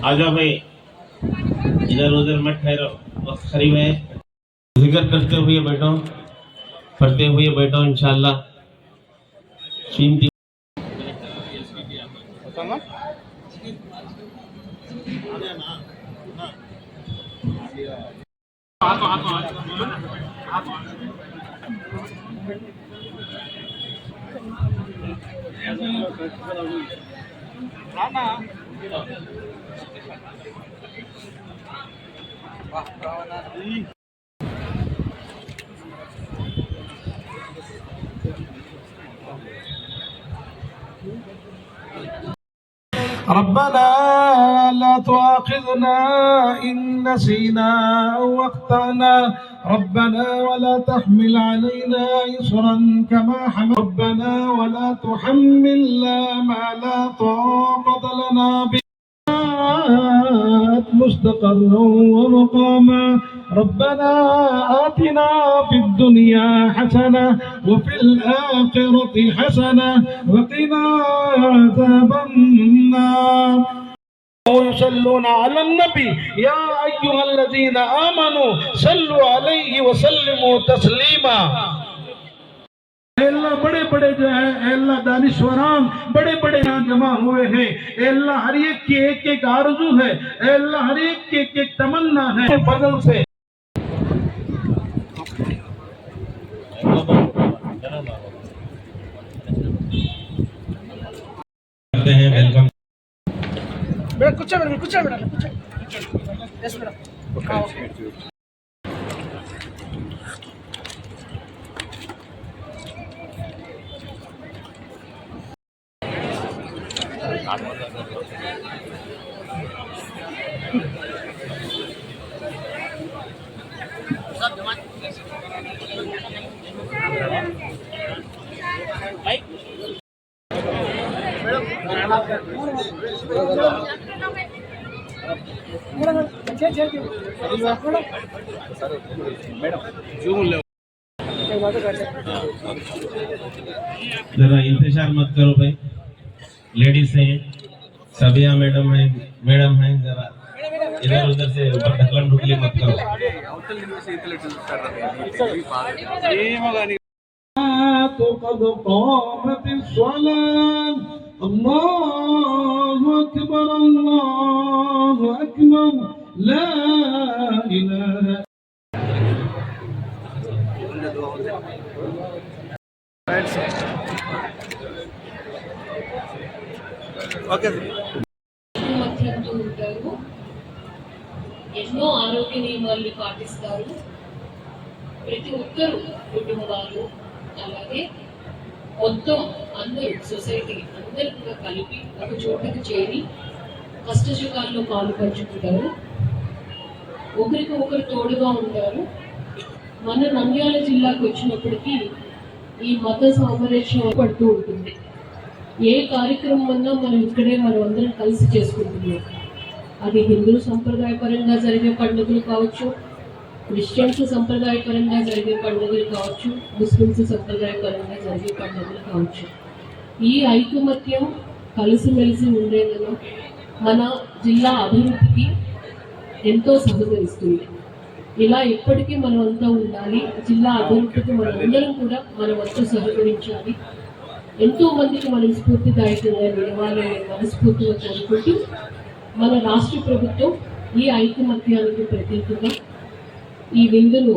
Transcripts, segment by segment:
आ जाओ भाई, इधर उधर मत ठहरो, वक्त करीब है। जिक्र करते हुए बैठो, पढ़ते हुए बैठो इंशाल्लाह। कीमती ربنا لا تؤاخذنا إن نسينا أو أخطأنا ربنا ولا تحمل علينا إصرا كما حمل ربنا ولا تحملنا ما لا طاقة لنا به مستقرا ومقاما ربنا آتنا في الدنيا حسنة وفي الآخرة حسنة وقنا عذاب النار ويصلون على النبي يا أيها الذين آمنوا صلوا عليه وسلموا تسليما। अल्लाह बड़े बड़े जो है अल्लाह दानिश्वरान बड़े बड़े यहाँ जमा हुए हैं। अल्लाह हर एक की एक एक आरज़ू है, अल्लाह हर एक की एक एक तमन्ना है फजल से। करते हैं वेलकम। बेटा कुछ बेटा कुछ बेटा कुछ यस बेटा जरा इंतजार मत करो भाई, लेडीज हैं, सबिया मैडम हैं, जरा इधर उधर से ऊपर ढकल ढुकली मत करो। قد قامت الصلاة الله أكبر الله أكبر لا إله మధ్యంతో ఉంటారు, ఎన్నో ఆరోగ్య నియమాలను పాటిస్తారు. ప్రతి ఒక్కరు కుటుంబాలు అలాగే మొత్తం అందరూ సొసైటీ అందరూ కూడా కలిపి ఒక చోటకి చేరి కష్టసుఖాల్లో పాలు పంచుకుంటారు, ఒకరికి ఒకరు తోడుగా ఉంటారు. మన నంద్యాల జిల్లాకు వచ్చినప్పటికీ ఈ మత సామరస్యం పడుతూ ఉంటుంది. ఏ కార్యక్రమం అన్నా మనం ఇక్కడే మనం అందరం కలిసి చేసుకుంటున్నాం. అది హిందూ సంప్రదాయపరంగా జరిగే పండుగలు కావచ్చు, క్రిస్టియన్స్ సంప్రదాయపరంగా జరిగే పండుగలు కావచ్చు, ముస్లిమ్స్ సంప్రదాయపరంగా జరిగే పండుగలు కావచ్చు. ఈ ఐకమత్యం కలిసిమెలిసి ఉండేందుకు మన జిల్లా అభివృద్ధికి ఎంతో సహకరిస్తుంది. ఇలా ఎప్పటికీ మనం అంతా ఉండాలి. జిల్లా అభివృద్ధికి మనందరం కూడా మనం అంతా సహకరించాలి. ఎంతో మందికి మనం స్ఫూర్తిదాయకంగా నిలవాలని మనస్ఫూర్తిగా కోరుకుంటూ మన రాష్ట్ర ప్రభుత్వం ఈ ఐకమత్యానికి ప్రతీకగా ఈ విందును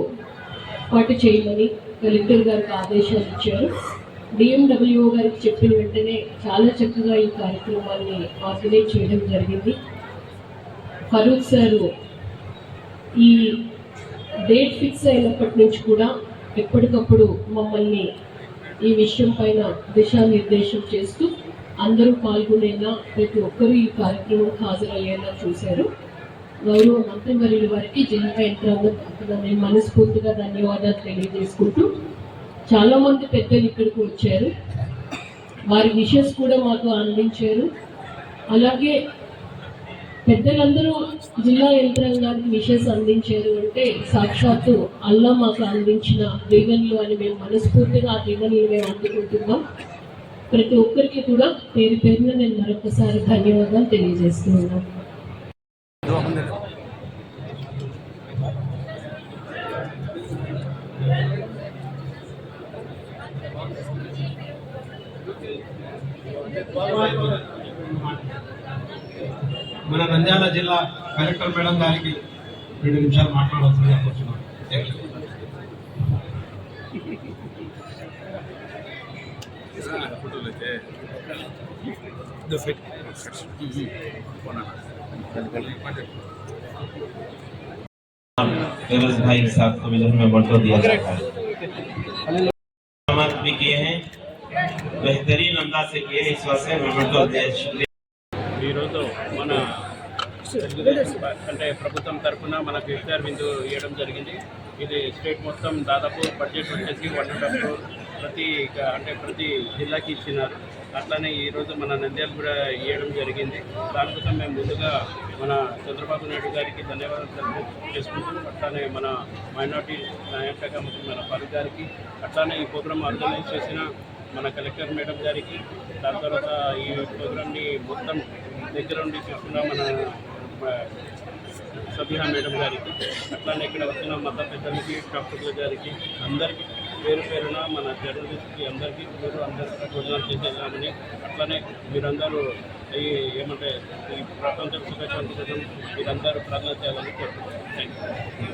పాటు చేయమని కలెక్టర్ గారికి ఆదేశాలు ఇచ్చారు. డిఎండబ్ల్యూఓ గారికి చెప్పిన వెంటనే చాలా చక్కగా ఈ కార్యక్రమాన్ని ఆర్గనైజ్ చేయడం జరిగింది. ఫరూక్ సారు ఈ డేట్ ఫిక్స్ అయినప్పటి నుంచి కూడా ఎప్పటికప్పుడు మమ్మల్ని ఈ విషయం పైన దిశానిర్దేశం చేస్తూ అందరూ పాల్గొనేలా ప్రతి ఒక్కరూ ఈ కార్యక్రమం హాజరయ్యేలా చూశారు. గౌరవ మంత్రివర్యుల వారికి జిల్లా యంత్రాంగం తరఫున నేను మనస్ఫూర్తిగా ధన్యవాదాలు తెలియజేసుకుంటూ చాలామంది పెద్దలు ఇక్కడికి వచ్చారు, వారి విషెస్ కూడా మాకు అందించారు. అలాగే పెద్దలందరూ జిల్లా యంత్రాంగానికి విషెస్ అందించారు అంటే సాక్షాత్తు అల్లా మాకు అందించిన దీవెనలు అని మేము మనస్ఫూర్తిగా ఆ దీవెనలు మేము అందుకుంటున్నాం. ప్రతి ఒక్కరికి కూడా పేరు పేరున నేను మరొకసారి ధన్యవాదాలు తెలియజేస్తున్నాను. మన నంద్యాల జిల్లా కలెక్టర్ మేడం గారికి 2 నిమిషాలు మాట్లాడవలసిందిగా కోరుతున్నాను. फेमस भाई साहब को मिलन में बंटो दिया जाता है। भी किए हैं, बेहतरीन अंदाज से किए हैं, इस वास्ते मैं बंटो दिया। शुक्रिया। ఈరోజు మన అంటే ప్రభుత్వం తరఫున మనకు ఇఫ్తార్ విందు ఇవ్వడం జరిగింది. ఇది స్టేట్ మొత్తం దాదాపు బడ్జెట్ వచ్చేసి 1.5 crore ప్రతి జిల్లాకి ఇచ్చినారు. అట్లానే ఈరోజు మన నంద్యాల కూడా ఇవ్వడం జరిగింది. దానికోసం మేము ముందుగా మన చంద్రబాబు నాయుడు గారికి ధన్యవాదాలు చేసుకుంటూ, అట్లానే మన మైనార్టీ న్యాయ శాఖ మంత్రి మన ఫరూక్ గారికి, అట్లానే ఈ ప్రోగ్రామ్ ఆర్గనైజ్ చేసిన మన కలెక్టర్ మేడం గారికి, దాని తర్వాత ఈ ప్రోగ్రామ్ని మొత్తం దగ్గర ఉండి చూస్తున్న మన సబిహా మేడం గారికి, అట్లానే ఇక్కడ వచ్చిన మత పెద్దలకి, డాక్టర్ల గారికి, అందరికీ పేరు పేరున మన జర్నలిస్ట్కి అందరికీ అందరికీ భోజనాలు చేసేద్దామని, అట్లానే మీరందరూ ఈ ప్రపంచ సుఖశాంతి కోసం మీరందరూ ప్రార్థన చేయాలని కోరుకుంటున్నాను. Thank you.